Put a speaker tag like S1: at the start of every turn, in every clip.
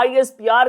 S1: ISPR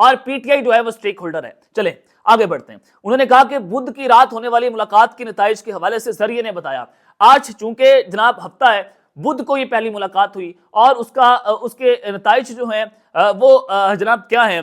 S1: اور P T I جو ہے وہ سٹیک ہولڈر ہے۔ چلیں آگے بڑھتے ہیں۔ انہوں نے کہا کہ بدھ کی رات ہونے والی ملاقات کے نتائج کے حوالے سے ذریعے نے بتایا آج چونکہ جناب ہفتہ ہے، بدھ کو یہ پہلی ملاقات ہوئی اور اس کے نتائج جو ہیں وہ جناب کیا ہیں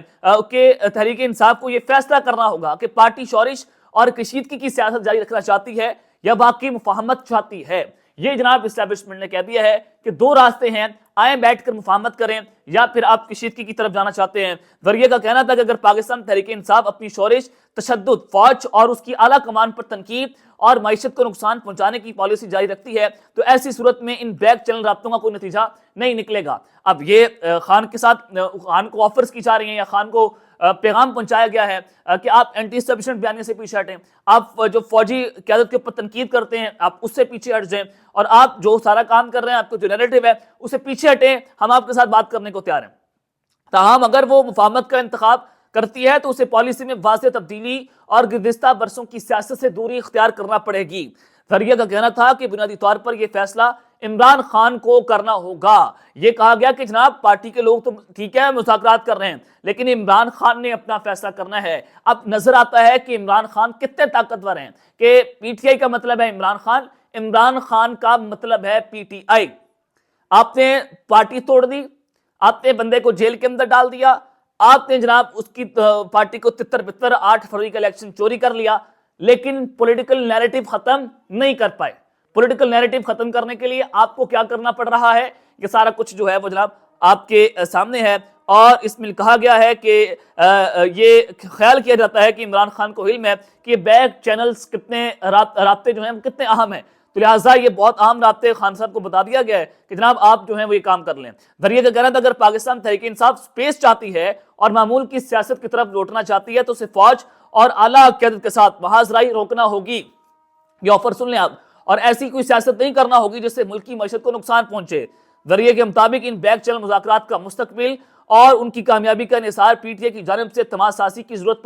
S1: کہ تحریک انصاف کو یہ فیصلہ کرنا ہوگا کہ پارٹی شورش اور کشیدگی کی سیاست جاری رکھنا چاہتی ہے یا باقی مفاہمت چاہتی ہے۔ یہ جناب اسٹیبلشمنٹ نے کہہ دیا ہے کہ دو راستے ہیں، آئیں بیٹھ کر مفاہمت کریں یا پھر آپ کشیدگی کی طرف جانا چاہتے ہیں۔ ذریعے کا کہنا تھا کہ اگر پاکستان تحریک انصاف اپنی شورش، تشدد، فوج اور اس کی اعلیٰ کمان پر تنقید اور معیشت کو نقصان پہنچانے کی پالیسی جاری رکھتی ہے تو ایسی صورت میں ان بیک چینل رابطوں کا کوئی نتیجہ نہیں نکلے گا۔ اب یہ خان کے ساتھ خان کو آفرز کی جا رہی ہیں یا خان کو پیغام پہنچایا گیا ہے کہ آپ اینٹی اسٹیبلشمنٹ بیانیے سے پیچھے ہٹیں، آپ جو فوجی قیادت کے اوپر تنقید کرتے ہیں آپ اس سے پیچھے ہٹ جائیں، اور آپ جو سارا کام کر رہے ہیں، آپ کو جو نیریٹو ہے اس سے پیچھے ہٹیں، ہم آپ کے ساتھ بات کرنے کو تیار ہیں۔ تاہم اگر وہ مفاہمت کا انتخاب کرتی ہے تو اسے پالیسی میں واضح تبدیلی اور گزشتہ برسوں کی سیاست سے دوری اختیار کرنا پڑے گی۔ ذریعہ کا کہنا تھا کہ بنیادی طور پر یہ فیصلہ عمران خان کو کرنا ہوگا۔ یہ کہا گیا کہ جناب پارٹی کے لوگ تو ٹھیک ہے مذاکرات کر رہے ہیں لیکن عمران خان نے اپنا فیصلہ کرنا ہے۔ اب نظر آتا ہے کہ عمران خان کتنے طاقتور ہیں کہ پی ٹی آئی کا مطلب ہے عمران خان، عمران خان کا مطلب ہے پی ٹی آئی۔ آپ نے پارٹی توڑ دی، آپ نے بندے کو جیل کے اندر ڈال دیا، آپ نے جناب اس کی پارٹی کو تتر بتر 8 فروری کا الیکشن چوری کر لیا، لیکن پولیٹیکل نیریٹو ختم نہیں کر پائے۔ پولیٹیکل نیریٹو ختم کرنے کے لیے آپ کو کیا کرنا پڑ رہا ہے، یہ سارا کچھ جو ہے وہ جناب آپ کے سامنے ہے، اور اس میں کہا گیا ہے کہ یہ خیال کیا جاتا ہے کہ عمران خان کو علم ہے کہ بیک چینلز کتنے رابطے جو ہیں کتنے اہم ہیں، تو لہٰذا یہ بہت اہم رابطے خان صاحب کو بتا دیا گیا ہے کہ جناب آپ جو ہیں وہ یہ کام کر لیں۔ ذریعے کا کہنا تھا اگر پاکستان تحریک انصاف سپیس چاہتی ہے اور معمول کی سیاست کی طرف لوٹنا چاہتی ہے تو اسے فوج اور اعلیٰ قیادت کے ساتھ محاذرائی روکنا ہوگی۔ یہ آفر سن لیں آپ، اور ایسی کوئی سیاست نہیں کرنا ہوگی جس سے ملکی معیشت کو نقصان پہنچے۔ ذریعے کے مطابق ان بیک چینل مذاکرات کا مستقبل اور ان کی کامیابی کا انحصار پی ٹی آئی کی جانب سے اعتماد سازی کی ضرورت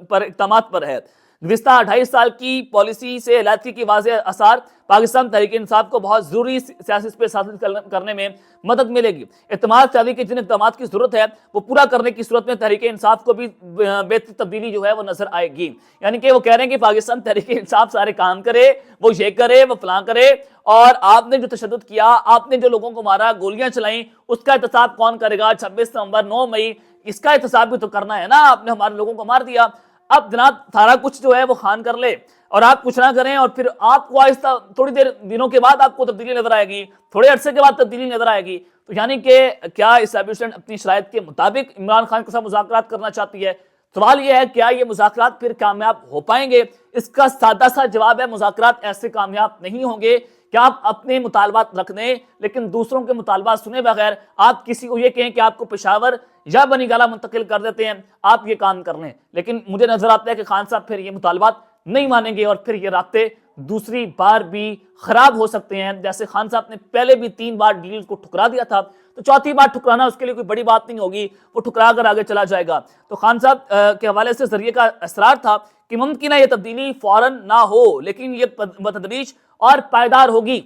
S1: پر اقدامات پر ہے۔ گزشتہ 2.5 سال کی پالیسی سے علیحدگی کی واضح اثار پاکستان تحریک انصاف کو بہت ضروری سیاسی سپیس حاصل کرنے میں مدد ملے گی۔ اعتماد سازی کے جن اقدامات کی ضرورت ہے وہ پورا کرنے کی صورت میں تحریک انصاف کو بھی بہتر تبدیلی جو ہے وہ نظر آئے گی۔ یعنی کہ وہ کہہ رہے ہیں کہ پاکستان تحریک انصاف سارے کام کرے، وہ یہ کرے، وہ فلاں کرے، اور آپ نے جو تشدد کیا، آپ نے جو لوگوں کو مارا، گولیاں چلائیں، اس کا احتساب کون کرے گا؟ 26 نومبر 9 مئی اس کا احتساب بھی تو کرنا ہے نا، آپ نے ہمارے لوگوں کو مار دیا۔ اب جناب سارا کچھ جو ہے وہ خان کر لے اور آپ کچھ نہ کریں، اور پھر آپ کو آہستہ تھوڑی دنوں کے بعد آپ کو تبدیلی نظر آئے گی، تھوڑے عرصے کے بعد تبدیلی نظر آئے گی۔ تو یعنی کہ کیا اسٹیبلشمنٹ اپنی شرائط کے مطابق عمران خان کے ساتھ مذاکرات کرنا چاہتی ہے؟ سوال یہ ہے کیا یہ مذاکرات پھر کامیاب ہو پائیں گے؟ اس کا سادہ سا جواب ہے مذاکرات ایسے کامیاب نہیں ہوں گے کہ آپ اپنے مطالبات رکھ دیں لیکن دوسروں کے مطالبات سنے بغیر آپ کسی کو یہ کہیں کہ آپ کو پشاور یا بنی گالہ منتقل کر دیتے ہیں، آپ یہ کام کر لیں۔ لیکن مجھے نظر آتا ہے کہ خان صاحب پھر یہ مطالبات نہیں مانیں گے اور پھر یہ رابطے دوسری بار بھی خراب ہو سکتے ہیں۔ جیسے خان صاحب نے پہلے بھی 3 بار ڈیل کو ٹھکرا دیا تھا، تو چوتھی بار ٹھکرانا اس کے لیے کوئی بڑی بات نہیں ہوگی، وہ ٹھکرا کر آگے چلا جائے گا۔ تو خان صاحب کے حوالے سے ذریعے کا اصرار تھا کہ ممکنہ یہ تبدیلی فوراً نہ ہو لیکن یہ بتدریج اور پائیدار ہوگی۔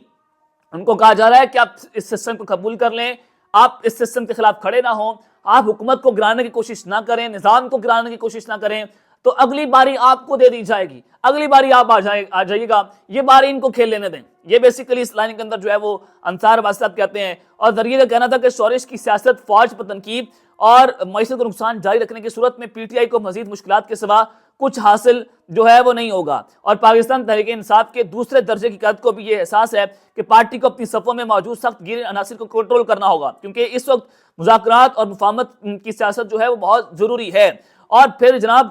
S1: ان کو کہا جا رہا ہے کہ آپ اس سسٹم کو قبول کر لیں، آپ اس سسٹم کے خلاف کھڑے نہ ہوں، آپ حکومت کو گرانے کی کوشش نہ کریں، نظام کو گرانے کی کوشش نہ کریں، تو اگلی باری آپ کو دے دی جائے گی، اگلی باری آپ آ جائیے گا، یہ باری ان کو کھیل لینے دیں۔ یہ بیسیکلی اس لائن کے اندر جو ہے وہ انصار عباس صاحب کہتے ہیں۔ اور ذریعے کا کہنا تھا کہ شورش کی سیاست، فوج پر تنقید اور معیشت کو نقصان جاری رکھنے کی صورت میں پی ٹی آئی کو مزید مشکلات کے سوا کچھ حاصل جو ہے وہ نہیں ہوگا، اور پاکستان تحریک انصاف کے دوسرے درجے کی قیادت کو بھی یہ احساس ہے کہ پارٹی کو اپنی صفوں میں موجود سخت گیر عناصر کو کنٹرول کرنا ہوگا، کیونکہ اس وقت مذاکرات اور مفاہمت کی سیاست جو ہے وہ بہت ضروری ہے۔ اور پھر جناب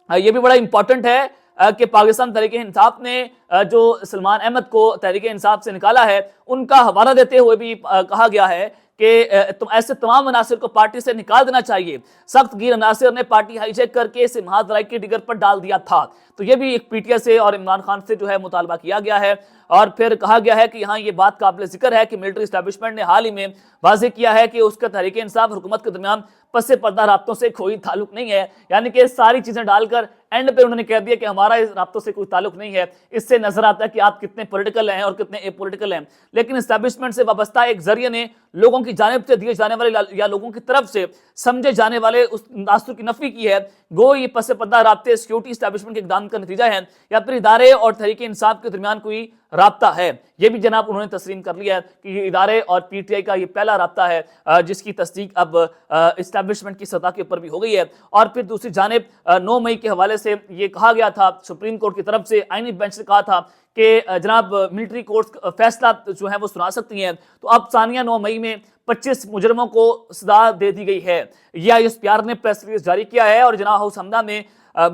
S1: یہ بھی بڑا امپورٹنٹ ہے کہ پاکستان تحریک انصاف نے جو سلمان احمد کو تحریک انصاف سے نکالا ہے ان کا حوالہ دیتے ہوئے بھی کہا گیا ہے کہ ایسے تمام عناصر کو پارٹی سے نکال دینا چاہیے۔ سخت گیر عناصر نے پارٹی ہائی جیک کر کے اسے محاذرائی کی ڈگر پر ڈال دیا تھا، تو یہ بھی ایک پی ٹی آئی سے اور عمران خان سے جو ہے مطالبہ کیا گیا ہے۔ اور پھر کہا گیا ہے کہ یہاں یہ بات قابل ذکر ہے کہ ملٹری اسٹیبلشمنٹ نے حال ہی میں واضح کیا ہے کہ اس کا تحریک انصاف حکومت کے درمیان پس پردہ رابطوں سے کوئی تعلق نہیں ہے، یعنی کہ ساری چیزیں ڈال کر اینڈ پہ انہوں نے کہہ دیا کہ ہمارا اس رابطوں سے کوئی تعلق نہیں ہے، اس سے نظر آتا ہے کہ آپ کتنے پولیٹیکل ہیں اور کتنے اے پولیٹیکل ہیں، لیکن اسٹیبلشمنٹ سے وابستہ ایک ذریعے نے لوگوں کی جانب سے دیے جانے والے یا لوگوں کی طرف سے سمجھے جانے والے اس تاثر کی نفی کی ہے۔ گو یہ پس پردہ رابطے سیکیورٹی اسٹیبلشمنٹ کے اقدام کا نتیجہ ہے یا پھر ادارے اور تحریک انصاف کے درمیان کوئی رابطہ ہے۔ یہ بھی جناب انہوں نے تسلیم کر لیا ہے کہ یہ ادارے اور پی ٹی آئی کا یہ پہلا رابطہ ہے جس کی تصدیق اب اسٹیبلشمنٹ کی سطح کے اوپر بھی ہو گئی ہے۔ اور پھر دوسری جانب 9 مئی کے حوالے سے یہ کہا گیا تھا، سپریم کورٹ کی طرف سے آئینی بینچ نے کہا تھا کہ جناب ملٹری کورٹس فیصلہ جو ہے وہ سنا سکتی ہیں، تو اب ثانیہ 9 مئی میں 25 مجرموں کو سزا دے دی گئی ہے۔ یہ آئی ایس پی آر نے پریس ریلیز جاری کیا ہے اور جناح ہاؤس حمدہ میں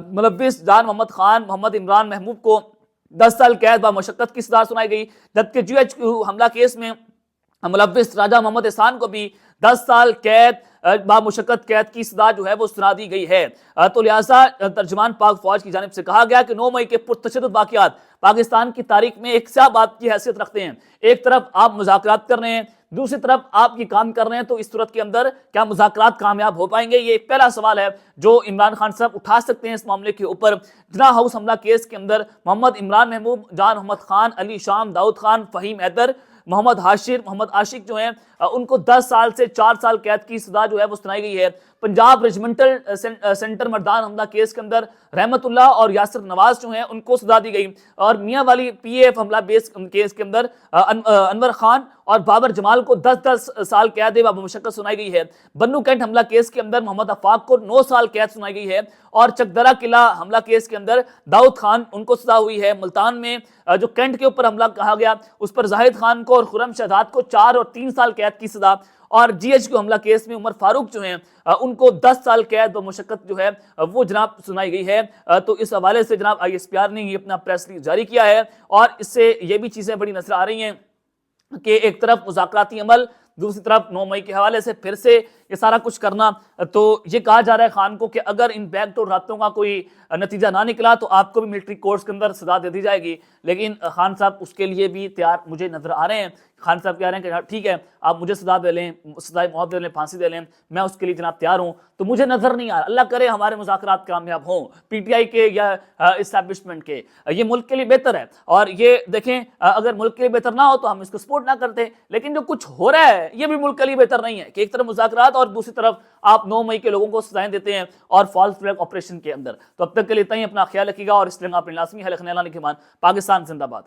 S1: ملوث جان محمد خان، محمد عمران محمود کو 10 سال قید با مشقت کی سزا سنائی گئی، جبکہ جی ایچ کیو حملہ کیس میں ملوث راجہ محمد احسان کو بھی 10 سال قید با مشقت قید کی سزا جو ہے وہ سنا دی گئی ہے۔ تو لہٰذا ترجمان پاک فوج کی جانب سے کہا گیا کہ 9 مئی کے پرتشدد واقعات پاکستان کی تاریخ میں ایک سیاہ بات کی حیثیت رکھتے ہیں۔ ایک طرف آپ مذاکرات کر رہے ہیں، دوسری طرف آپ یہ کام کر رہے ہیں، تو اس صورت کے اندر کیا مذاکرات کامیاب ہو پائیں گے؟ یہ ایک پہلا سوال ہے جو عمران خان صاحب اٹھا سکتے ہیں اس معاملے کے اوپر۔ جناح ہاؤس حملہ کیس کے اندر محمد عمران محمود، جان محمد خان، علی شام، داؤد خان، فہیم حیدر، محمد حاشر، محمد عاشق جو ہیں ان کو 10 سال سے 4 سال قید کی سزا جو ہے وہ سنائی گئی ہے۔ پنجاب ریجمنٹل سینٹر مردان حملہ کیس کے اندر رحمت اللہ اور یاسر نواز جو ہیں ان کو سزا دی گئی، اور میاں والی پی اے ایف حملہ کیس کے اندر انور خان اور بابر جمال کو 10 سال قید با مشقت سنائی گئی ہے۔ بنو کینٹ حملہ کیس کے اندر محمد آفاق کو 9 سال قید سنائی گئی ہے، اور چکدرہ قلعہ حملہ کیس کے اندر داؤد خان ان کو سزا ہوئی ہے۔ ملتان میں جو کینٹ کے اوپر حملہ کہا گیا اس پر زاہد خان کو اور خرم شہزاد کو 4 اور 3 سال قید کی سزا، اور جی ایچ کیو حملہ کیس میں عمر فاروق جو ہیں ان کو 10 سال قید و مشقت جو ہے وہ جناب سنائی گئی ہے۔ تو اس حوالے سے جناب آئی ایس پی آر نے یہ اپنا پریس ریلیز جاری کیا ہے، اور اس سے یہ بھی چیزیں بڑی نظر آ رہی ہیں کہ ایک طرف مذاکراتی عمل، دوسری طرف 9 مئی کے حوالے سے پھر سے یہ سارا کچھ کرنا۔ تو یہ کہا جا رہا ہے خان کو کہ اگر ان بیک ڈور رابطوں کا کوئی نتیجہ نہ نکلا تو آپ کو بھی ملٹری کورٹس کے اندر سزا دے دی جائے گی، لیکن خان صاحب اس کے لیے بھی تیار مجھے نظر آ رہے ہیں۔ خان صاحب کہہ رہے ہیں کہ ٹھیک ہے آپ مجھے سزا دے لیں، سزائے موت دے لیں، پھانسی دے لیں، میں اس کے لیے جناب تیار ہوں۔ تو مجھے نظر نہیں آ رہا، اللہ کرے ہمارے مذاکرات کامیاب ہوں پی ٹی آئی کے یا اسٹیبلشمنٹ کے، یہ ملک کے لیے بہتر ہے۔ اور یہ دیکھیں اگر ملک کے لیے بہتر نہ ہو تو ہم اس کو سپورٹ نہ کرتے، لیکن جو کچھ ہو رہا ہے یہ بھی ملک کے لیے بہتر نہیں ہے کہ ایک طرف مذاکرات اور دوسری طرف آپ 9 مئی کے لوگوں کو سزائیں دیتے ہیں اور فالس فلیگ آپریشن کے اندر۔ تو اب تک کے لیے اتنا ہی، اپنا خیال رکھیے گا، اور اس لیے اپنے لازمی حل خنیلہ کے مان۔ پاکستان زندہ باد۔